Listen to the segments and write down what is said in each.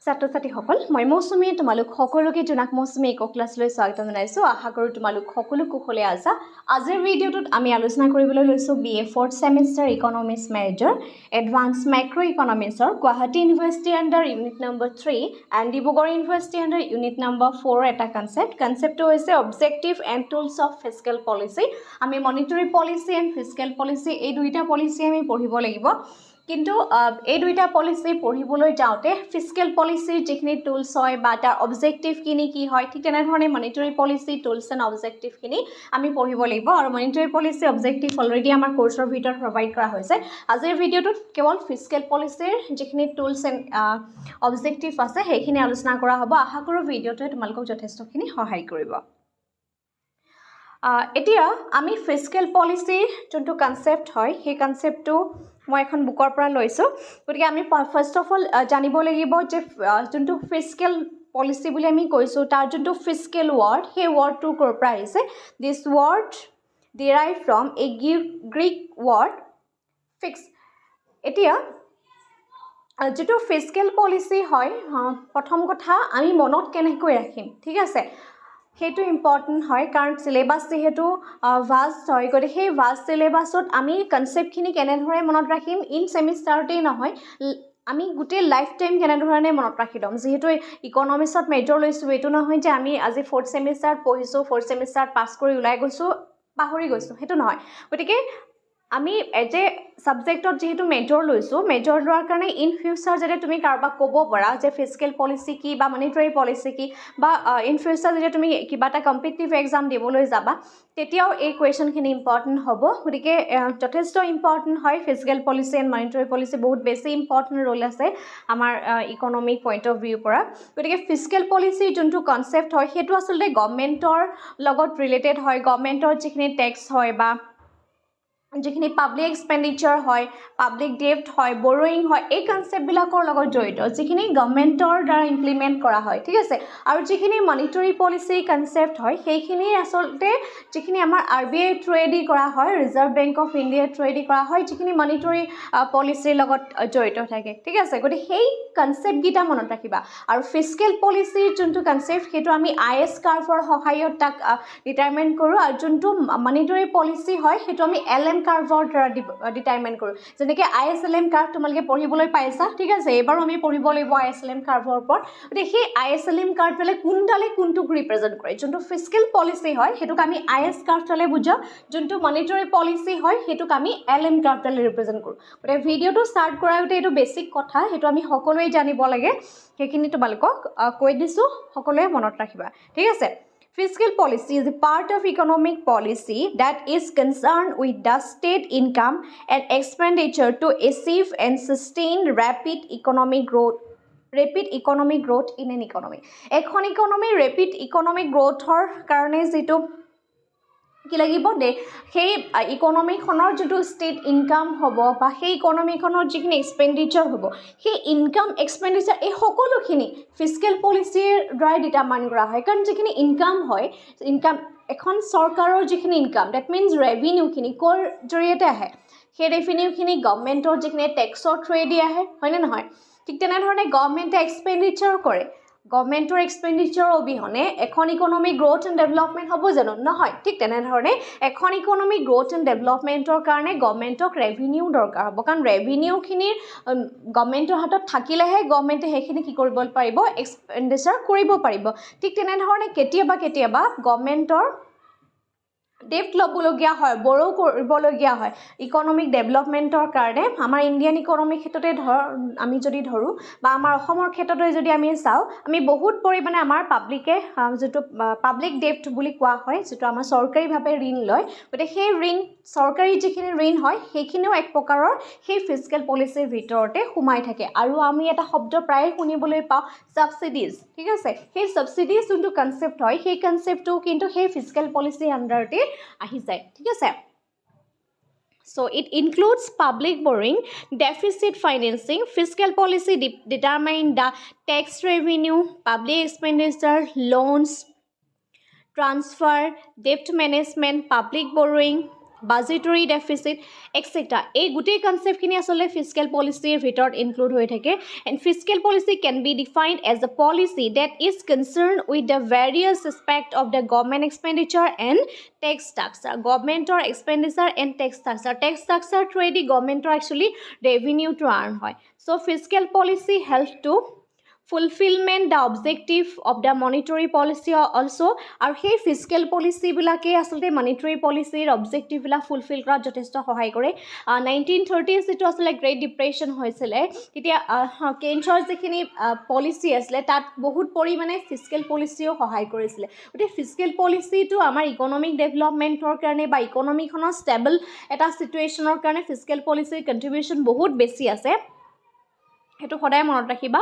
ছাত্ৰ-ছাত্ৰীসকল মই মৌচুমী তোমালোক সকলোকে জনাক মৌচুমী ইক ক্লাছলৈ স্বাগতম জনাইছোঁ আশা কৰোঁ তোমালোক সকলো কুশলে আছা আজিৰ ভিডিঅ'টোত আমি আলোচনা কৰিবলৈ লৈছোঁ BA 4th semester economics major advance micro ইকনমিক্সৰ Guwahati university under unit number 3 and Dibrugarh university under unit number 4 এটা কনচেপ্টটো হৈছে objective and tools of fiscal policy আমি monetary policy and fiscal policy এই দুইটা পলিচি আমি পঢ়িব লাগিব কিন্তু এই দুইটা পলিচি পঢ়িবলৈ যাওঁতে ফিস্কেল পলিচিৰ যিখিনি টুলছ হয় বা তাৰ অবজেক্টিভখিনি কি হয় ঠিক তেনেধৰণে মনিটৰী পলিচি টুলছ এণ্ড অবজেক্টিভখিনি আমি পঢ়িব লাগিব আৰু মনিটৰী পলিচি অবজেক্টিভ অলৰেডি আমাৰ কোৰ্চৰ ভিতৰত প্ৰভাইড কৰা হৈছে আজিৰ ভিডিঅ'টোত কেৱল ফিস্কেল পলিচিৰ যিখিনি টুলছ এণ্ড অবজেক্টিভ আছে সেইখিনি আলোচনা কৰা হ'ব আশা কৰোঁ ভিডিঅ'টোৱে তোমালোকক যথেষ্টখিনি সহায় কৰিব এতিয়া আমি ফিস্কেল পলিচিৰ যোনটো কনচেপ্ট হয় সেই কনচেপ্টটো মই এখন বুকৰ পৰা লৈছোঁ গতিকে আমি ফাৰ্ষ্ট অফ অল জানিব লাগিব যে যোনটো ফিস্কেল পলিচি বুলি আমি কৈছোঁ তাৰ যোনটো ফিস্কেল ৱৰ্ড সেই ৱৰ্ডটো ক'ৰ পৰা আহিছে this word derive from a Greek word ফিক্স এতিয়া যিটো ফিস্কেল পলিচি হয় প্ৰথম কথা আমি মনত কেনেকৈ ৰাখিম ঠিক আছে সেইটো ইম্পৰ্টেণ্ট হয় কাৰণ সিলেবাছ যেহেতু ভাষ্ট হয় গতিকে সেই ভাষ্ট সিলেবাছত আমি কনচেপ্টখিনি কেনেদৰে মনত ৰাখিম ইন ছেমিষ্টাৰতেই নহয় আমি গোটেই লাইফ টাইম কেনেধৰণে মনত ৰাখি ল'ম যিহেতু ইকনমিক্সত মেজৰ লৈছোঁ এইটো নহয় যে আমি আজি 4th ছেমিষ্টাৰত পঢ়িছোঁ 4th ছেমিষ্টাৰত পাছ কৰি ওলাই গৈছোঁ পাহৰি গৈছোঁ সেইটো নহয় গতিকে আমি এজ এ ছাবজেক্টত যেহেতু মেজৰ লৈছোঁ মেজৰ লোৱাৰ কাৰণে ইন ফিউচাৰ যাতে তুমি কাৰোবাক ক'ব পাৰা যে ফিস্কেল পলিচি কি বা মনিটৰী পলিচি কি বা ইন ফিউচাৰ যেতিয়া তুমি কিবা এটা কম্পিটিটিভ এক্সাম দিবলৈ যাবা তেতিয়াও এই কুৱেশ্যনখিনি ইম্পৰ্টেণ্ট হ'ব গতিকে যথেষ্ট ইম্পৰ্টেণ্ট হয় ফিস্কেল পলিচি এণ্ড মনিটৰী পলিচি বহুত বেছি ইম্পৰ্টেণ্ট ৰোল আছে আমাৰ ইকনমিক পইণ্ট অফ ভিউৰ পৰা গতিকে ফিস্কেল পলিচিৰ যোনটো কনচেপ্ট হয় সেইটো আচলতে গভৰ্ণমেণ্টৰ লগত ৰিলেটেড হয় গভৰ্ণমেণ্টৰ যিখিনি টেক্স হয় বা যিখিনি পাব্লিক এক্সপেণ্ডিচাৰ হয় পাব্লিক ডেপ্ট হয় বৰোয়িং হয় এই কনচেপ্টবিলাকৰ লগত জড়িত যিখিনি গভৰ্ণমেণ্টৰ দ্বাৰা ইমপ্লিমেণ্ট কৰা হয় ঠিক আছে আৰু যিখিনি মনিটৰী পলিচি কনচেপ্ট হয় সেইখিনি আচলতে যিখিনি আমাৰ RBI থ্ৰুৱেদি কৰা হয় ৰিজাৰ্ভ বেংক অফ ইণ্ডিয়া থ্ৰুৱেদি কৰা হয় যিখিনি মনিটৰী পলিচিৰ লগত জড়িত থাকে ঠিক আছে গতিকে সেই কনচেপ্টকেইটা মনত ৰাখিবা আৰু ফিস্কেল পলিচিৰ যোনটো কনচেপ্ট সেইটো আমি IS কাৰ্ভৰ সহায়ত তাক ডিটাৰমাইন কৰোঁ আৰু যোনটো মনিটৰী পলিচি হয় সেইটো আমি LM কাৰ্ভৰ দ্বাৰা ডিটাৰমাইন কৰোঁ যেনেকৈ ISLM কাৰ্ভ তোমালোকে পঢ়িবলৈ পাইছা ঠিক আছে এইবাৰো আমি পঢ়িব লাগিব ISLM কাৰ্ভৰ ওপৰত গতিকে সেই ISLM কাৰ্ভডালে কোনডালে কোনটোক ৰিপ্ৰেজেণ্ট কৰে যোনটো ফিস্কেল পলিচি হয় সেইটোক আমি IS কাৰ্ভডালে বুজাওঁ যোনটো মনিটৰী পলিচি হয় সেইটোক আমি LM কাৰ্ভডালে ৰিপ্ৰেজেণ্ট কৰোঁ গতিকে ভিডিঅ'টো ষ্টাৰ্ট কৰাওঁতে এইটো বেছিক কথা সেইটো আমি সকলোৱে জানিব লাগে সেইখিনি তোমালোকক কৈ দিছোঁ সকলোৱে মনত ৰাখিবা ঠিক আছে Fiscal policy is a part of economic policy that is concerned with the state income and expenditure to achieve and sustain rapid economic growth in an economy. এখন economy rapid economic growthৰ কাৰণে যিটো কি লাগিব দে সেই ইকনমিখনৰ যিটো ষ্টেট ইনকাম হ'ব বা সেই ইকনমিখনৰ যিখিনি এক্সপেণ্ডিচাৰ হ'ব সেই ইনকাম এক্সপেণ্ডিচাৰ এই সকলোখিনি ফিস্কেল পলিচিৰ দ্বাৰা ডিটাৰমাইন কৰা হয় কাৰণ যিখিনি ইনকাম হয় ইনকাম এখন চৰকাৰৰ যিখিনি ইনকাম ডেট মিনছ ৰেভিনিউখিনি ক'ৰ জৰিয়তে আহে সেই ৰেভিনিউখিনি গভৰ্ণমেণ্টৰ যিখিনি টেক্সৰ থ্ৰুৱেদি আহে হয়নে নহয় ঠিক তেনেধৰণে গভৰ্ণমেণ্টে এক্সপেণ্ডিচাৰ কৰে গভৰ্ণমেণ্টৰ এক্সপেণ্ডিচাৰ অবিহনে এখন ইকনমিক গ্ৰ'থ এণ্ড ডেভেলপমেণ্ট হ'ব জানো নহয় ঠিক তেনেধৰণে এখন ইকনমিক গ্ৰ'থ এণ্ড ডেভেলপমেণ্টৰ কাৰণে গভৰ্ণমেণ্টক ৰেভিনিউ দৰকাৰ হ'ব কাৰণ ৰেভিনিউখিনি গভৰ্ণমেণ্টৰ হাতত থাকিলেহে গভৰ্ণমেণ্টে সেইখিনি কি কৰিব পাৰিব এক্সপেণ্ডিচাৰ কৰিব পাৰিব ঠিক তেনেধৰণে কেতিয়াবা গভৰ্ণমেণ্টৰ ডেপ্ট ল'বলগীয়া হয় বৰো কৰিবলগীয়া হয় ইকনমিক ডেভেলপমেণ্টৰ কাৰণে আমাৰ ইণ্ডিয়ান ইকনমিক ক্ষেত্ৰতে আমি যদি ধৰোঁ বা আমাৰ অসমৰ ক্ষেত্ৰতে যদি আমি চাওঁ আমি বহুত পৰিমাণে আমাৰ পাব্লিকে যিটো পাব্লিক ডেপ্ট বুলি কোৱা হয় যিটো আমাৰ চৰকাৰীভাৱে ঋণ লয় গতিকে সেই ঋণ চৰকাৰী যিখিনি ঋণ হয় সেইখিনিও এক প্ৰকাৰৰ সেই ফিস্কেল পলিচিৰ ভিতৰতে সোমাই থাকে আৰু আমি এটা শব্দ প্ৰায়ে শুনিবলৈ পাওঁ ছাবচিডিজ ঠিক আছে সেই ছাবচিডিজ যোনটো কনচেপ্ট হয় সেই কনচেপ্টটো কিন্তু সেই ফিস্কেল পলিচিৰ আণ্ডাৰতে আহি যায় ঠিক আছে So it includes public borrowing, deficit financing, fiscal policy determine the tax revenue, public expenditure, loans, transfer, debt management, public borrowing, budgetary deficit etcetera এই গোটেই কনচেপ্টখিনি আচলতে ফিস্কেল পলিচিৰ ভিতৰত ইনক্লুড হৈ থাকে and fiscal policy can be defined as a policy that is concern with the various aspect of the government expenditure and tax structure গভৰ্ণমেণ্টৰ expenditure and tax structure through the গভৰ্ণমেণ্টৰ actually ৰেভিনিউটো earn হয় so' fiscal policy help to fulfillment the objective of the monetary policy also আৰু সেই fiscal পলিচিবিলাকে আচলতে monetary পলিচিৰ অবজেক্টিভবিলাক fulfil কৰাত যথেষ্ট সহায় কৰে 1930s যিটো আচলতে গ্ৰেট ডিপ্ৰেশ্যন হৈছিলে তেতিয়া কেইনছৰ যিখিনি পলিচি আছিলে তাত বহুত পৰিমাণে ফিস্কেল পলিচিও সহায় কৰিছিলে গতিকে ফিস্কেল পলিচিটো আমাৰ ইকনমিক ডেভেলপমেণ্টৰ কাৰণে বা ইকনমিখনৰ ষ্টেবল এটা চিটুৱেশ্যনৰ কাৰণে ফিস্কেল পলিচিৰ কণ্ট্ৰিবিউশ্যন বহুত বেছি আছে সেইটো সদায় মনত ৰাখিবা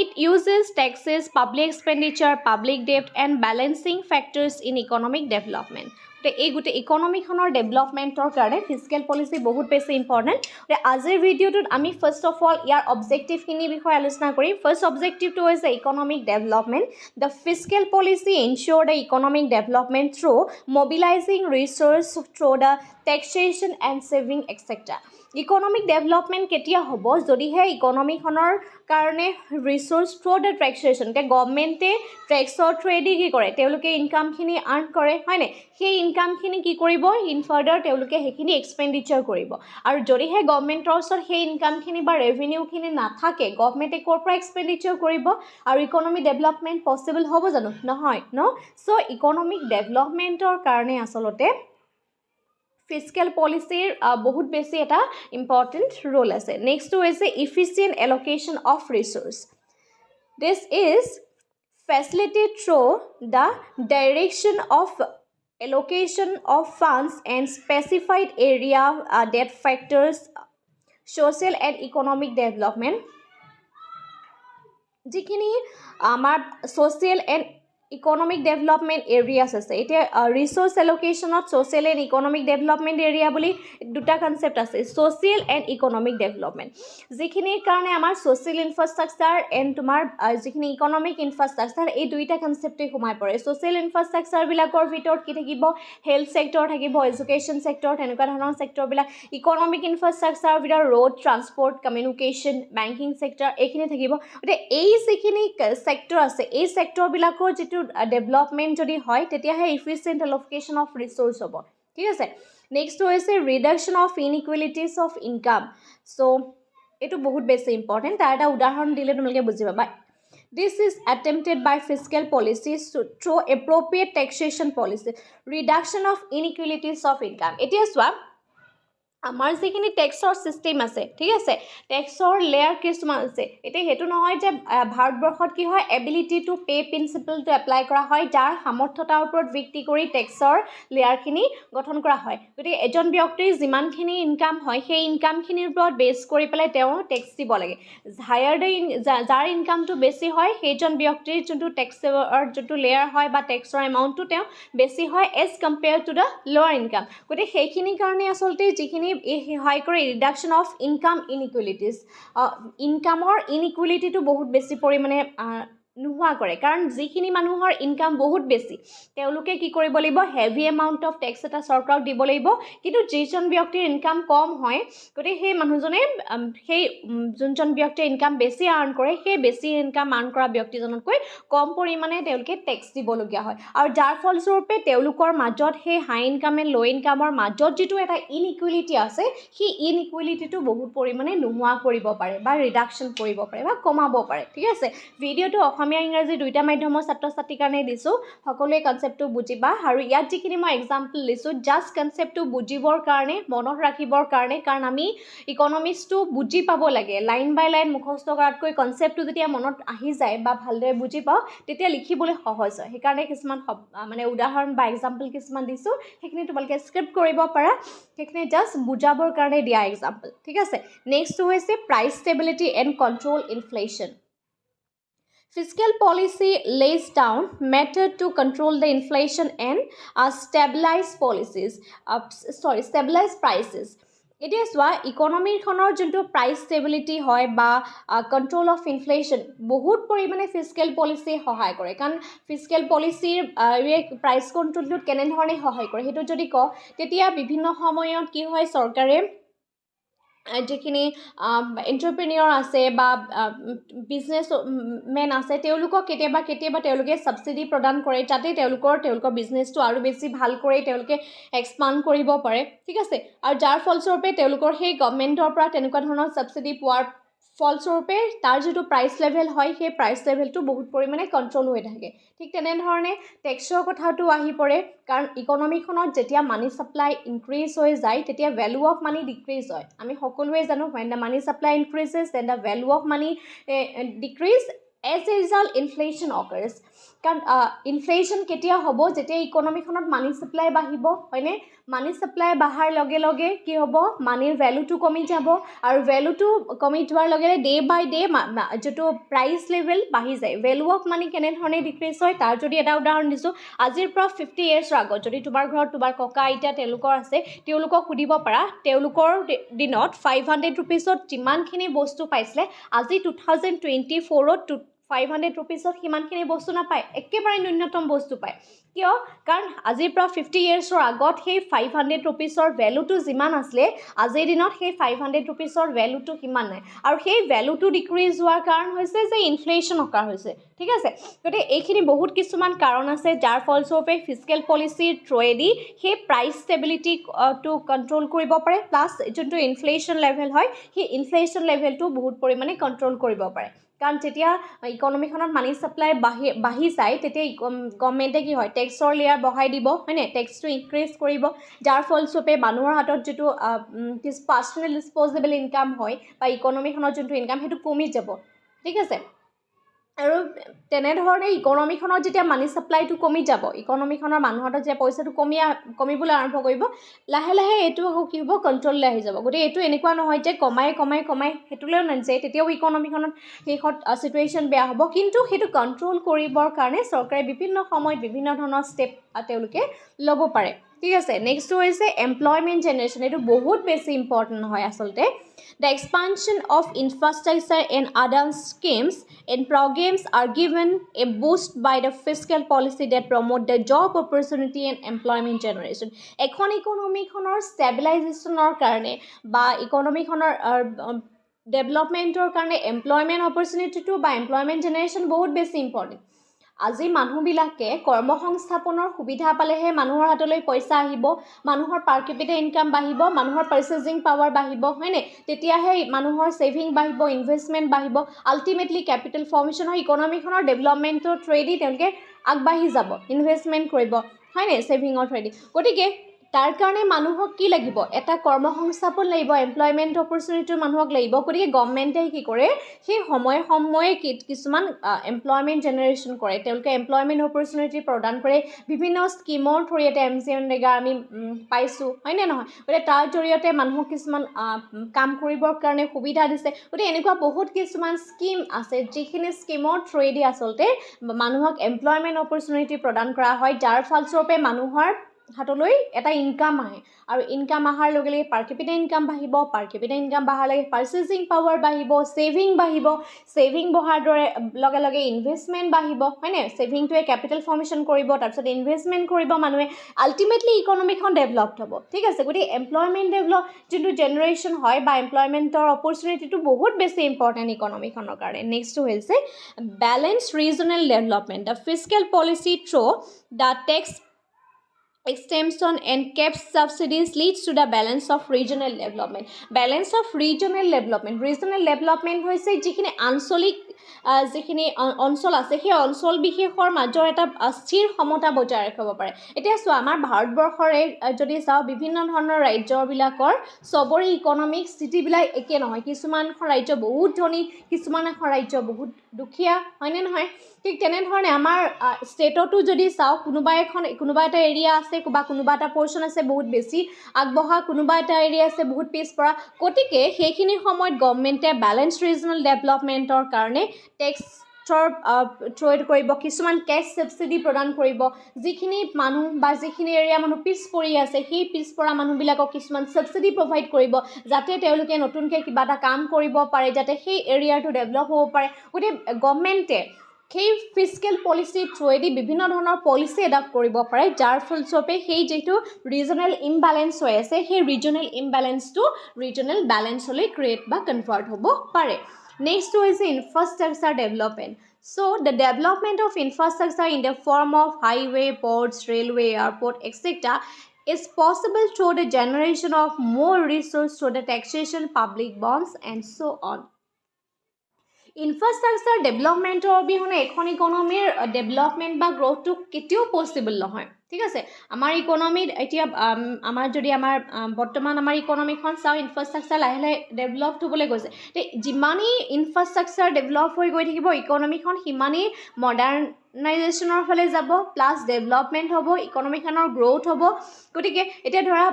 it uses taxes public expenditure public ডেপ্ট and balancing factors in economic development গতিকে এই গোটেই ইকনমিখনৰ ডেভেলপমেণ্টৰ কাৰণে ফিস্কেল পলিচি বহুত বেছি ইম্পৰ্টেণ্ট গতিকে আজিৰ ভিডিঅ'টোত আমি ফাৰ্ষ্ট অফ অল ইয়াৰ অবজেক্টিভখিনিৰ বিষয়ে আলোচনা কৰিম ফাৰ্ষ্ট অবজেক্টিভটো হৈছে economic development the fiscal policy ensure the economic development through mobilising resources through the taxation and saving etcetera economic development কেতিয়া হ'ব যদিহে ইকনমিখনৰ কাৰণে ৰিচোৰ্চ থ্ৰু দ্য টেক্সেশ্যন এতিয়া গভৰ্ণমেণ্টে টেক্সৰ থ্ৰুৱেদি কি কৰে তেওঁলোকে ইনকামখিনি আৰ্ণ কৰে হয়নে সেই ইনকামখিনি কি কৰিব ইন ফাৰ্ডাৰ তেওঁলোকে সেইখিনি এক্সপেণ্ডিচাৰ কৰিব আৰু যদিহে গভৰ্ণমেণ্টৰ ওচৰত সেই ইনকামখিনি বা ৰেভিনিউখিনি নাথাকে গভৰ্ণমেণ্টে ক'ৰ পৰা এক্সপেণ্ডিচাৰ কৰিব আৰু ইকনমিক ডেভেলপমেণ্ট পচিবল হ'ব জানো নহয় চ' ইকনমিক ডেভেলপমেণ্টৰ কাৰণে আচলতে ফিস্কেল পলিচিৰ বহুত বেছি এটা ইম্পৰ্টেণ্ট ৰোল আছে নেক্সটটো হৈছে efficient allocation of resources this is facilitated through the direction of allocation of funds and specified area that factors social and economic development যিখিনি আমাৰ social and economic development areas আছে এতিয়া ৰিচোৰ্চ এল'কেশ্যনত social and economic development area বুলি দুটা concept আছে social and economic development যিখিনিৰ কাৰণে আমাৰ ছ'চিয়েল ইনফ্ৰাষ্ট্ৰাকচাৰ এণ্ড তোমাৰ যিখিনি ইকনমিক ইনফ্ৰাষ্ট্ৰাকচাৰ এই দুইটা কনচেপ্টেই সোমাই পৰে ছ'চিয়েল ইনফ্ৰাষ্ট্ৰাকচাৰবিলাকৰ ভিতৰত কি থাকিব হেল্থ ছেক্টৰ থাকিব এডুকেশ্যন ছেক্টৰ তেনেকুৱা ধৰণৰ ছেক্টৰবিলাক ইকনমিক ইনফ্ৰাষ্ট্ৰাকচাৰৰ ভিতৰত road transport communication banking sector এইখিনি থাকিব গতিকে এই যিখিনি ছেক্টৰ আছে এই ছেক্টৰবিলাকৰ যিটো ডেভেলপমেণ্ট যদি হয় তেতিয়াহে ইফিচিয়েণ্ট এল'কেশ্যন অফ ৰিচোৰ্চ হ'ব ঠিক আছে নেক্সট হৈছে ৰিডাকশ্যন অফ ইনইকুৱেলিটিজ অফ ইনকাম চ' এইটো বহুত বেছি ইম্পৰ্টেণ্ট তাৰ এটা উদাহৰণ দিলে তোমালোকে বুজি পাবা This is attempted by fiscal policies through appropriate taxation policy, reduction of inequalities of income. এতিয়া চোৱা আমাৰ যিখিনি টেক্সৰ ছিষ্টেম আছে ঠিক আছে টেক্সৰ লেয়াৰ কিছুমান আছে এতিয়া সেইটো নহয় যে ভাৰতবৰ্ষত কি হয় এবিলিটি টু পে' প্ৰিন্সিপলটো এপ্লাই কৰা হয় যাৰ সামৰ্থ্যতাৰ ওপৰত ভিত্তি কৰি টেক্সৰ লেয়াৰখিনি গঠন কৰা হয় গতিকে এজন ব্যক্তিৰ যিমানখিনি ইনকাম হয় সেই ইনকামখিনিৰ ওপৰত বেছ কৰি পেলাই তেওঁ টেক্স দিব লাগে হায়াৰ যাৰ ইনকামটো বেছি হয় সেইজন ব্যক্তিৰ যোনটো টেক্সৰ যোনটো লেয়াৰ হয় বা টেক্সৰ এমাউণ্টটো তেওঁ বেছি হয় এজ কম্পেয়াৰ টু দ্য লোৱাৰ ইনকাম গতিকে সেইখিনিৰ কাৰণে আচলতে যিখিনি সহায় কৰে ৰিডাকশ্যন অফ ইনকাম ইনইকুৱেলিটিজ ইনকামৰ ইনইকুৱেলিটিটো বহুত বেছি পৰিমাণে নোহোৱা কৰে কাৰণ যিখিনি মানুহৰ ইনকাম বহুত বেছি তেওঁলোকে কি কৰিব লাগিব হেভি এমাউণ্ট অফ টেক্স এটা চৰকাৰক দিব লাগিব কিন্তু যিজন ব্যক্তিৰ ইনকাম কম হয় গতিকে সেই মানুহজনে সেই যোনজন ব্যক্তিৰ ইনকাম বেছি আৰ্ণ কৰে সেই বেছি ইনকাম আৰ্ণ কৰা ব্যক্তিজনতকৈ কম পৰিমাণে তেওঁলোকে টেক্স দিবলগীয়া হয় আৰু যাৰ ফলস্বৰূপে তেওঁলোকৰ মাজত সেই হাই ইনকাম এণ্ড ল' ইনকামৰ মাজত যিটো এটা ইনইকুৱেলিটি আছে সেই ইনইকুৱেলিটিটো বহুত পৰিমাণে নোহোৱা কৰিব পাৰে বা ৰিডাকশ্যন কৰিব পাৰে বা কমাব পাৰে ঠিক আছে ভিডিঅ'টো অসমীয়া ইংৰাজী দুইটা মাধ্যমৰ ছাত্ৰ ছাত্ৰীৰ কাৰণে দিছোঁ সকলোৱে কনচেপ্টটো বুজিবা আৰু ইয়াত যিখিনি মই এক্সাম্পল দিছোঁ জাষ্ট কনচেপ্টটো বুজিবৰ কাৰণে মনত ৰাখিবৰ কাৰণে কাৰণ আমি ইকনমিক্সটো বুজি পাব লাগে লাইন বাই লাইন মুখস্থ কৰাতকৈ কনচেপ্টটো যেতিয়া মনত আহি যায় বা ভালদৰে বুজি পাওঁ তেতিয়া লিখিবলৈ সহজ হয় সেইকাৰণে কিছুমান মানে উদাহৰণ বা এক্সাম্পল কিছুমান দিছোঁ সেইখিনি তোমালোকে স্ক্ৰিপ্ট কৰিব পাৰা সেইখিনি জাষ্ট বুজাবৰ কাৰণে দিয়া এক্সাম্পল ঠিক আছে নেক্সটটো হৈছে price stability and control inflation Fiscal policy lays down method to control the inflation and stabilize prices. এতিয়া চোৱা ইকনমিখনৰ যোনটো প্ৰাইচ ষ্টেবিলিটি হয় বা কণ্ট্ৰল অফ ইনফ্লেশ্যন বহুত পৰিমাণে ফিস্কেল পলিচিয়ে সহায় কৰে কাৰণ ফিস্কেল পলিচিৰ প্ৰাইচ কণ্ট্ৰলটোত কেনেধৰণে সহায় কৰে সেইটো যদি কওঁ তেতিয়া বিভিন্ন সময়ত কি হয় চৰকাৰে যিখিনি এণ্টাৰপ্ৰেনিয়ৰ আছে বা বিজনেছমেন আছে তেওঁলোকক কেতিয়াবা তেওঁলোকে ছাবচিডি প্ৰদান কৰে যাতে তেওঁলোকৰ বিজনেছটো আৰু বেছি ভাল কৰি তেওঁলোকে এক্সপাণ্ড কৰিব পাৰে ঠিক আছে আৰু যাৰ ফলস্বৰূপে তেওঁলোকৰ সেই গভৰ্ণমেণ্টৰ পৰা তেনেকুৱা ধৰণৰ ছাবচিডি পোৱাৰ ফলস্বৰূপে তাৰ যিটো প্ৰাইচ লেভেল হয় সেই প্ৰাইচ লেভেলটো বহুত পৰিমাণে কণ্ট্ৰল হৈ থাকে ঠিক তেনেধৰণে টেক্সৰ কথাটো আহি পৰে কাৰণ ইকনমিখনত যেতিয়া মানি ছাপ্লাই ইনক্ৰিজ হৈ যায় তেতিয়া ভেলু অফ মানি ডিক্ৰিজ হয় আমি সকলোৱে জানো when the money supply increases then the value of money decrease as a result inflation occurs কাৰণ ইনফ্লেশ্যন কেতিয়া হ'ব যেতিয়া ইকনমিখনত মানি ছাপ্লাই বাঢ়িব হয়নে মানি ছাপ্লাই বঢ়াৰ লগে লগে কি হ'ব মানিৰ ভেলুটো কমি যাব আৰু ভেলুটো কমি যোৱাৰ লগে লগে ডে বাই ডে যিটো প্ৰাইচ লেভেল বাঢ়ি যায় ভেলু অফ মানি কেনেধৰণে ডিক্ৰিজ হয় তাৰ যদি এটা উদাহৰণ দিছোঁ আজিৰ পৰা 50 ইয়াৰ্ছৰ আগত যদি তোমাৰ ঘৰত তোমাৰ ককা আইতা তেওঁলোকৰ আছে তেওঁলোকক সুধিব পাৰা তেওঁলোকৰ দিনত 500 ৰুপিছত যিমানখিনি বস্তু পাইছিলে আজি 2024ত 500 ৰুপিছত সিমানখিনি বস্তু নাপায় একেবাৰে ন্যূনতম বস্তু পায় কিয় কাৰণ আজিৰ পৰা 50 ইয়াৰ্ছৰ আগত সেই 500 ৰুপিছৰ ভেলুটো যিমান আছিলে আজিৰ দিনত সেই 500 ৰুপিছৰ ভেলুটো কিমান নাই আৰু সেই ভেলুটো ডিক্ৰিজ হোৱাৰ কাৰণ হৈছে যে ইনফ্লেশ্যন অকাৰ হৈছে ঠিক আছে গতিকে এইখিনি বহুত কিছুমান কাৰণ আছে যাৰ ফলস্বৰূপে ফিস্কেল পলিচিৰ থ্ৰুৱেদি সেই প্ৰাইচ ষ্টেবিলিটিটো কণ্ট্ৰল কৰিব পাৰে প্লাছ যোনটো ইনফ্লেশ্যন লেভেল হয় সেই ইনফ্লেশ্যন লেভেলটো বহুত পৰিমাণে কণ্ট্ৰল কৰিব পাৰে কাৰণ যেতিয়া ইকনমিখনত মানি ছাপ্লাই বাঢ়ি যায় তেতিয়া গভৰ্ণমেণ্টে কি হয় টেক্সৰ লেয়াৰ বঢ়াই দিব হয়নে টেক্সটো ইনক্ৰিজ কৰিব যাৰ ফলস্বৰূপে মানুহৰ হাতত যিটো পাৰ্চনেল ডিছপ'জেবল ইনকাম হয় বা ইকনমিখনৰ যোনটো ইনকাম সেইটো কমি যাব ঠিক আছে আৰু তেনেধৰণে ইকনমিখনত যেতিয়া মানি ছাপ্লাইটো কমি যাব ইকনমিখনৰ মানুহৰ হাতত যেতিয়া পইচাটো কমিবলৈ আৰম্ভ কৰিব লাহে লাহে এইটো আকৌ কি হ'ব কণ্ট্ৰললৈ আহি যাব গতিকে এইটো এনেকুৱা নহয় যে কমাই সেইটোলৈও নাযায় তেতিয়াও ইকনমিখনত শেষত চিটুৱেশ্যন বেয়া হ'ব কিন্তু সেইটো কণ্ট্ৰল কৰিবৰ কাৰণে চৰকাৰে বিভিন্ন সময়ত বিভিন্ন ধৰণৰ ষ্টেপ তেওঁলোকে ল'ব পাৰে ঠিক আছে নেক্সটটো হৈছে এমপ্লয়মেণ্ট জেনেৰেশ্যন এইটো বহুত বেছি ইম্পৰ্টেণ্ট হয় আচলতে The expansion of infrastructure and other schemes and programs are given a boost by the fiscal policy that promote the job opportunity and employment generation. এখন ইকনমিখনৰ ষ্টেবিলাইজেশ্যনৰ কাৰণে বা ইকনমিখনৰ ডেভেলপমেণ্টৰ কাৰণে এমপ্লয়মেণ্ট অপৰচুনিটিটো বা এমপ্লয়মেণ্ট জেনেৰেশ্যন বহুত বেছি ইম্পৰ্টেণ্ট আজি মানুহবিলাকে কৰ্মসংস্থাপনৰ সুবিধা পালেহে মানুহৰ হাতলৈ পইচা আহিব মানুহৰ পাৰ কেপিটা ইনকাম বাঢ়িব মানুহৰ পাৰ্চেজিং পাৱাৰ বাঢ়িব হয়নে তেতিয়াহে মানুহৰ ছেভিং বাঢ়িব ইনভেষ্টমেণ্ট বাঢ়িব আল্টিমেটলি কেপিটেল ফৰ্মেশ্যন হয় ইকনমিখনৰ ডেভেলপমেণ্টৰ থ্ৰুৱেদি তেওঁলোকে আগবাঢ়ি যাব ইনভেষ্টমেণ্ট কৰিব হয়নে ছেভিঙৰ থ্ৰুৱেদি গতিকে তাৰ কাৰণে মানুহক কি লাগিব এটা কৰ্মসংস্থাপন লাগিব এমপ্লয়মেণ্ট অপৰচুনিটি মানুহক লাগিব গতিকে গভৰ্ণমেণ্টে কি কৰে সেই সময়ে কিছুমান এমপ্লয়মেণ্ট জেনেৰেশ্যন কৰে তেওঁলোকে এমপ্লয়মেণ্ট অপৰচুনিটি প্ৰদান কৰে বিভিন্ন স্কিমৰ থ্ৰুৱেদি MGNREGA আমি পাইছোঁ হয়নে নহয় গতিকে তাৰ জৰিয়তে মানুহক কিছুমান কাম কৰিবৰ কাৰণে সুবিধা দিছে গতিকে এনেকুৱা বহুত কিছুমান স্কিম আছে যিখিনি স্কিমৰ থ্ৰুৱেদি আচলতে মানুহক এমপ্লয়মেণ্ট অপৰচুনিটি প্ৰদান কৰা হয় যাৰ ফলস্বৰূপে মানুহৰ হাতলৈ এটা ইনকাম আহে আৰু ইনকাম অহাৰ লগে লগে পাৰ কেপিটা ইনকাম বাঢ়িব পাৰ কেপিটা ইনকাম বঢ়াৰ লগে পাৰ্চেজিং পাৱাৰ বাঢ়িব ছেভিং বঢ়াৰ লগে লগে ইনভেষ্টমেণ্ট বাঢ়িব হয়নে ছেভিংটোৱে কেপিটেল ফৰ্মেশ্যন কৰিব তাৰপিছত ইনভেষ্টমেণ্ট কৰিব মানুহে আল্টিমেটলি ইকনমিখন ডেভেলপ হ'ব ঠিক আছে গতিকে এমপ্লয়মেণ্ট যোনটো জেনেৰেশ্যন হয় বা এমপ্লয়মেণ্টৰ অপৰচুনিটিটো বহুত বেছি ইম্পৰ্টেণ্ট ইকনমিখনৰ কাৰণে নেক্সটটো হৈছে balance regional development the fiscal policy through the tax extension and capped subsidies leads to the balance of regional development. Balance of regional development হৈছে যিখিনি আঞ্চলিক যিখিনি অঞ্চল আছে সেই অঞ্চল বিশেষৰ মাজৰ এটা স্থিৰ সমতা বজাই ৰাখিব পাৰে এতিয়া চোৱা আমাৰ ভাৰতবৰ্ষৰে যদি চাওঁ বিভিন্ন ধৰণৰ ৰাজ্যবিলাকৰ চবৰে ইকনমিক স্থিতিবিলাক একে নহয় কিছুমান ৰাজ্য বহুত ধনী কিছুমান ৰাজ্য বহুত দুখীয়া হয়নে নহয় ঠিক তেনেধৰণে আমাৰ ষ্টেটতো যদি চাওঁ কোনোবা এটা এৰিয়া আছে বা কোনোবা এটা পৰ্চন আছে বহুত বেছি আগবঢ়া কোনোবা এটা এৰিয়া আছে বহুত পিছপৰা গতিকে সেইখিনি সময়ত গভৰ্ণমেণ্টে বেলেঞ্চ ৰিজনেল ডেভেলপমেণ্টৰ কাৰণে টেক্স থ্ৰ'ত কৰিব কিছুমান কেছ সাবসিডি প্ৰদান কৰিব যিখিনি মানুহ বা যিখিনি এৰিয়া মানুহ পিছ পৰি আছে সেই পিছ পৰা মানুহবিলাকক কিছুমান সাবসিডি প্ৰভাইড কৰিব যাতে তেওঁলোকে নতুনকৈ কিবা এটা কাম কৰিব পাৰে যাতে সেই এৰিয়াটো ডেভেলপ হ'ব পাৰে গতিকে গভৰ্ণমেণ্টে সেই ফিস্কেল পলিচিৰ থ্ৰুৱেদি বিভিন্ন ধৰণৰ পলিচি এডাপ্ট কৰিব পাৰে যাৰ ফলস্বৰূপে সেই যিটো ৰিজনেল ইমবেলেঞ্চ হৈ আছে সেই ৰিজনেল ইমবেলেঞ্চটো ৰিজনেল বেলেঞ্চলৈ ক্ৰিয়েট বা কনভাৰ্ট হ'ব পাৰে Next is infrastructure development. So the development of infrastructure in the form of highway, ports, railway, airport, etc. is possible through the generation of more resources through the taxation, public bonds, and so on. Infrastructure development অবিহনে এখন ইকনমিৰ development বা গ্ৰোথটো কেতিয়াও possible নহয় ঠিক আছে আমাৰ ইকনমিত এতিয়া আমাৰ যদি আমাৰ বৰ্তমান আমাৰ ইকনমিখন চাওঁ ইনফ্ৰাষ্ট্ৰাকচাৰ লাহে লাহে ডেভেলপড হ'বলৈ গৈছে তে যিমানেই ইনফ্ৰাষ্ট্ৰাকচাৰ ডেভেলপ হৈ গৈ থাকিব ইকনমিখন সিমানেই মডাৰ্ণাইজেশ্যনৰ ফালে যাব প্লাছ ডেভেলপমেণ্ট হ'ব ইকনমিখনৰ গ্ৰোথ হ'ব গতিকে এতিয়া ধৰা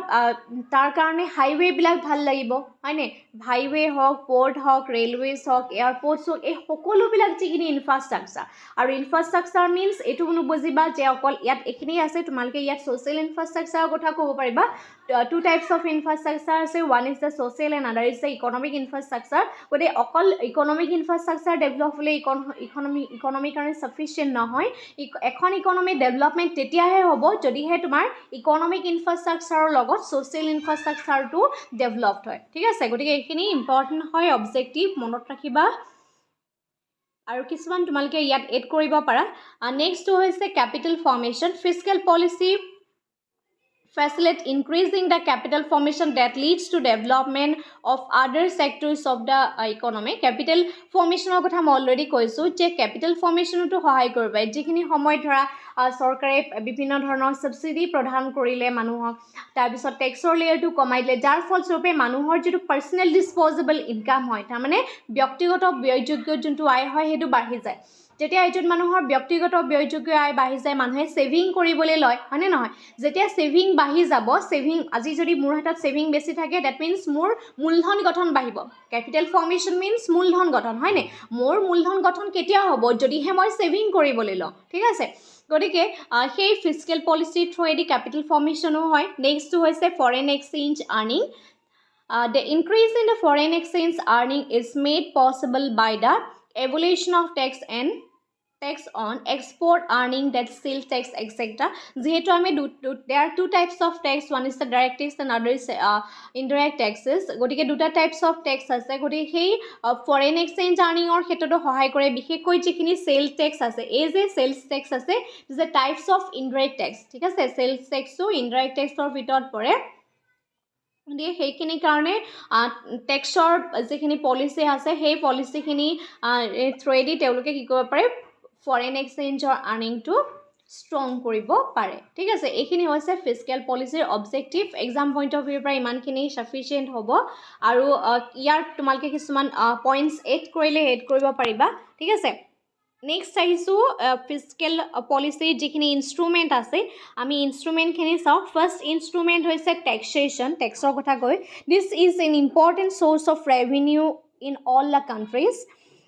তাৰ কাৰণে হাইৱেবিলাক ভাল লাগিব হয়নে হাইৱে হওক পোৰ্ট হওক ৰেলৱেজ হওক এয়াৰপৰ্টছ হওক এই সকলোবিলাক যিখিনি ইনফ্ৰাষ্ট্ৰাকচাৰ আৰু ইনফ্ৰাষ্ট্ৰাকচাৰ মিনছ এইটো নুবুজিবা যে অকল ইয়াত এইখিনি আছে তোমালোকে ইয়াত ছ'চিয়েল ইনফ্ৰাষ্ট্ৰাকচাৰৰ কথা ক'ব পাৰিবা two types of infrastructure আছে one is the social and other is the economic infrastructure গতিকে অকল ইকনমিক ইনফ্ৰাষ্ট্ৰাকচাৰ ডেভেলপ হ'লে ইকনমি কাৰণে সাফিচিয়েণ্ট নহয় এখন ইকনমি ডেভেলপমেণ্ট তেতিয়াহে হ'ব যদিহে তোমাৰ ইকনমিক ইনফ্ৰাষ্ট্ৰাকচাৰৰ লগত ছ'চিয়েল ইনফ্ৰাষ্ট্ৰাকচাৰটো ডেভেলপড হয় ঠিক আছে গতিকে এইখিনি ইম্পৰ্টেণ্ট হয় অবজেক্টিভ মনত ৰাখিবা আৰু কিছুমান তোমালোকে ইয়াত এড কৰিব পাৰা নেক্সট হৈছে capital formation fiscal policy facilitate increasing the capital formation that leads to development of other sectors of the economy capital formation কথা মই অলৰেডি কৈছো যে capital formation to সহায় কৰিব যিখিনি সময় ধৰা চৰকাৰে বিভিন্ন ধৰণৰ সাবসিডি প্ৰদান কৰিলে মানুহক তাৰ পিছত ট্যাক্সৰ লেয়াৰটো কমাই দিলে যাৰ ফলস্বৰূপে মানুহৰ যেটো পাৰ্সোনাল ডিসপোজেবল ইনকাম হয় তাৰ মানে ব্যক্তিগত ব্যয়যোগ্য যোনটো আয় হয় হেতু বাঢ়ি যায় যেতিয়া এজন মানুহৰ ব্যক্তিগত ব্যয়যোগ্য আয় বাঢ়ি যায় মানুহে সেভিং কৰিবলৈ লয় হয়নে নহয় যেতিয়া সেভিং বাঢ়ি যাব সেভিং আজি যদি মোৰ হাতত সেভিং বেছি থাকে দ্যাট মিন্স মোৰ মূলধন গঠন বাঢ়িব ক্যাপিটাল ফৰ্মেশন মিন্স মূলধন গঠন হয়নে মোৰ মূলধন গঠন কেতিয়া হ'ব যদিহে মই সেভিং কৰিবলৈ লওঁ ঠিক আছে গতিকে সেই ফিস্কেল পলিচিৰ থ্ৰুৱেদি ক্যাপিটাল ফৰ্মেশনো হয় নেক্সট হৈছে foreign exchange earning the increase in the foreign exchange earning is made possible by the abolition of tax on export earning that sales tax etc যেহেতু আমি there are two types of tax one is the direct tax and other is indirect taxes গতিকে দুটা types of tax আছে গতিকে সেই foreign exchange earning or ক্ষেত্ৰটো সহায় কৰে বিশেষকৈ যিখিনি sales tax আছে এই যে sales tax আছে is the types of indirect tax ঠিক আছে sales tax ও indirect tax ৰ ভিতৰত পৰে দিয়ে সেইখিনি কাৰণে ট্যাক্সৰ যিখিনি পলিচি আছে সেই পলিচিখিনি থ্ৰুৱেদি তেওঁলোকে কি কৰিব পাৰে ফৰেন এক্সচেঞ্জৰ আৰ্নিংটো ষ্ট্ৰং কৰিব পাৰে ঠিক আছে এইখিনি হৈছে ফিস্কেল পলিচিৰ অবজেক্টিভ এক্সাম পইণ্ট অফ ভিউৰ পৰা ইমানখিনি সাফিচিয়েণ্ট হ'ব আৰু ইয়াৰ তোমালোকে কিছুমান পইণ্টছ এড কৰিলে এড কৰিব পাৰিবা ঠিক আছে নেক্সট আহিছো ফিস্কেল পলিচি যিখিনি ইনস্ট্ৰুমেন্ট আছে আমি ইনস্ট্ৰুমেন্টখিনি চাও ফাৰ্স্ট ইনস্ট্ৰুমেন্ট হৈছে ট্যাক্সেশন ট্যাক্সৰ কথা কই this is an important source of revenue in all the countries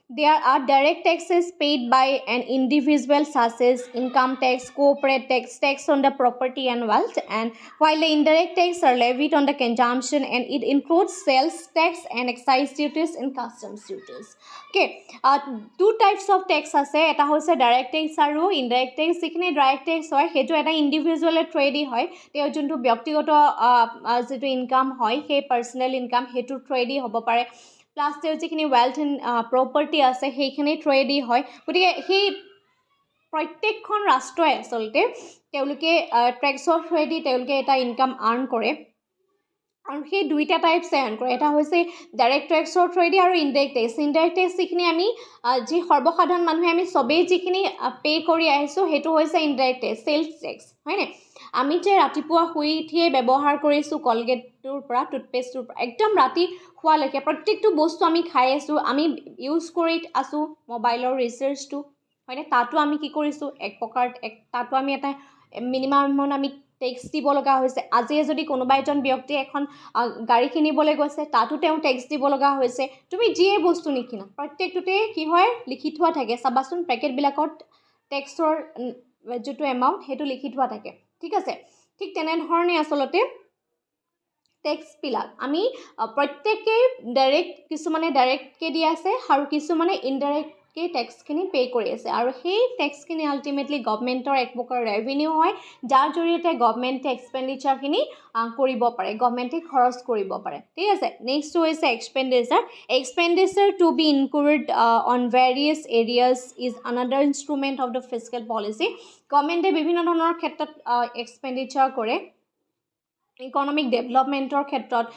There are direct taxes paid by an individual such as income tax, corporate tax, tax on the property and wealth and while the indirect tax are levied on the consumption and it includes sales tax and excise duties and customs duties. Okay, two types of tax ase eta hoise direct tax aru indirect tax sikne direct tax hoy hetu eta individual trade hoy teo juntu byaktigoto jetu income hoy he personal income hetu trade hobo pare plus তেওঁ যিখিনি wealth and property আছে সেইখিনি থ্ৰুৱেদি হয় গতিকে সেই প্ৰত্যেকখন ৰাষ্ট্ৰই আচলতে তেওঁলোকে ট্যাক্সৰ থ্ৰুৱেদি তেওঁলোকে এটা ইনকাম আৰ্ন কৰে আৰু সেই দুইটা টাইপছ আৰ্ন কৰে এটা হৈছে ডাইৰেক্ট ট্যাক্সৰ থ্ৰুৱেদি আৰু ইনডাইৰেক্ট টেক্স যিখিনি আমি যি সৰ্বসাধাৰণ মানুহে আমি সবেই যিখিনি পে কৰি আহিছো হেতু হৈছে ইনডাইৰেক্ট টেক্স সেলছ টেক্স হয়নে আমি যে ৰাতিপুৱা শুই উঠিয়ে ব্যৱহাৰ কৰিছো কলগেটৰ পৰা টুথপেষ্টৰ পৰা একদম ৰাতি খোৱালৈকে প্ৰত্যেকটো বস্তু আমি খাই আছো আমি ইউজ কৰি আছো মোবাইলৰ ৰিচাৰ্জটো হয়নে তাতো আমি কি কৰিছো এক প্ৰকাৰ তাতো আমি এটা মিনিমাম এমাউন্ট আমি টেক্স দিব লগা হৈছে আজিয়ে যদি কোনোবা এজন ব্যক্তিয়ে এখন গাড়ী কিনিবলৈ গৈছে তাতো তেওঁ টেক্স দিব লগা হৈছে তুমি যিয়ে বস্তু নিকিনা প্ৰত্যেকটোতে কি হয় লিখি থোৱা থাকে চাবাচোন পেকেটবিলাকত টেক্সৰ যিটো এমাউণ্ট সেইটো লিখি থোৱা থাকে ঠিক আছে ঠিক তেনেধৰণে আচলতে টেক্সবিলাক আমি প্ৰত্যেকেই ডাইৰেক্ট কিছুমানে ডাইৰেক্টকৈ দি আছে আৰু কিছুমানে ইনডাইৰেক্টকৈ টেক্সখিনি পে' কৰি আছে আৰু সেই টেক্সখিনি আল্টিমেটলি গভৰ্ণমেণ্টৰ এক প্ৰকাৰ ৰেভিনিউ হয় যাৰ জৰিয়তে গভৰ্ণমেণ্টে এক্সপেণ্ডিচাৰখিনি কৰিব পাৰে গভৰ্ণমেণ্টে খৰচ কৰিব পাৰে ঠিক আছে নেক্সটটো হৈছে expenditure to be include on various areas is another instrument of the fiscal policy গভৰ্ণমেণ্টে বিভিন্ন ধৰণৰ ক্ষেত্ৰত এক্সপেণ্ডিচাৰ কৰে ইকনমিক ডেভেলপমেণ্টৰ ক্ষেত্ৰত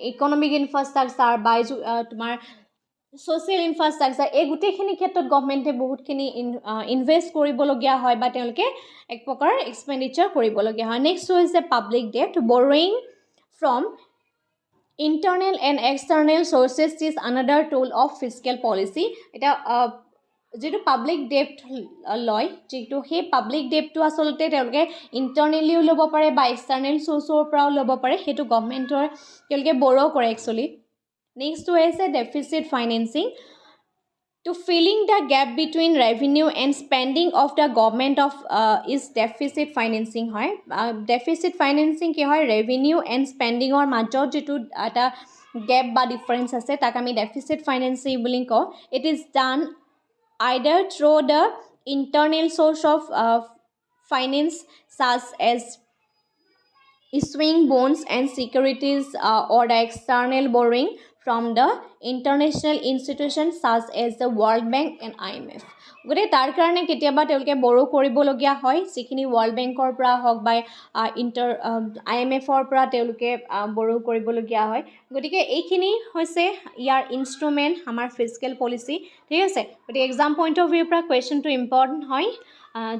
ইকনমিক ইনফ্ৰাষ্ট্ৰাকচাৰ বা তোমাৰ ছ'চিয়েল ইনফ্ৰাষ্ট্ৰাকচাৰ এই গোটেইখিনি ক্ষেত্ৰত গভৰ্ণমেণ্টে বহুতখিনি ইনভেষ্ট কৰিবলগীয়া হয় বা তেওঁলোকে এক প্ৰকাৰ এক্সপেণ্ডিচাৰ কৰিবলগীয়া হয় নেক্সট হৈছে public debt borrowing from internal and external sources is another tool of fiscal policy এতিয়া যিটো পাব্লিক ডেট লয় যিটো সেই পাব্লিক ডেটটো আচলতে তেওঁলোকে ইণ্টাৰনেলিও ল'ব পাৰে বা এক্সটাৰ্নেল চ'ৰ্চৰ পৰাও ল'ব পাৰে সেইটো গভৰ্ণমেণ্টৰ তেওঁলোকে বৰো কৰে একচুৱেলি নেক্সটটো হৈছে deficit financing to filling the gap between revenue and spending of the government of is deficit financing হয় ডেফিচিট ফাইনেন্সিং কি হয় ৰেভিনিউ এণ্ড স্পেণ্ডিঙৰ মাজত যিটো এটা গেপ বা ডিফাৰেঞ্চ আছে তাক আমি ডেফিচিট ফাইনেন্সিং বুলি কওঁ it is done either through the internal source of finance such as issuing bonds and securities or the external borrowing from the international institutions such as the World Bank and IMF গতিকে তাৰ কাৰণে কেতিয়াবা তেওঁলোকে বৰো কৰিবলগীয়া হয় যিখিনি world বেংকৰ পৰা হওক বা IMFৰ পৰা তেওঁলোকে বৰো কৰিবলগীয়া হয় গতিকে এইখিনি হৈছে ইয়াৰ ইনষ্ট্ৰুমেণ্ট আমাৰ ফিস্কেল পলিচি ঠিক আছে গতিকে এক্সাম পইণ্ট অফ ভিউৰ পৰা কুৱেশ্যনটো ইম্পৰ্টেণ্ট হয়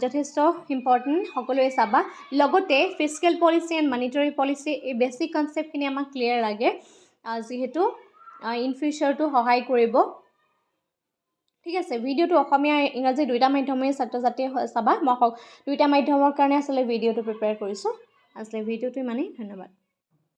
যথেষ্ট ইম্পৰ্টেণ্ট সকলোৱে চাবা লগতে fiscal policy and monetary policy এই বেছিক কনচেপ্টখিনি আমাক ক্লিয়াৰ লাগে যিহেতু ইন ফিউচাৰটো সহায় কৰিব ঠিক আছে ভিডিঅ'টো অসমীয়া ইংৰাজী দুইটা মাধ্যমেই ছাত্ৰ ছাত্ৰীয়ে চাবা মই দুইটা মাধ্যমৰ কাৰণে আচলতে ভিডিঅ'টো প্ৰিপেয়াৰ কৰিছোঁ আচলতে ভিডিঅ'টো ইমানেই ধন্যবাদ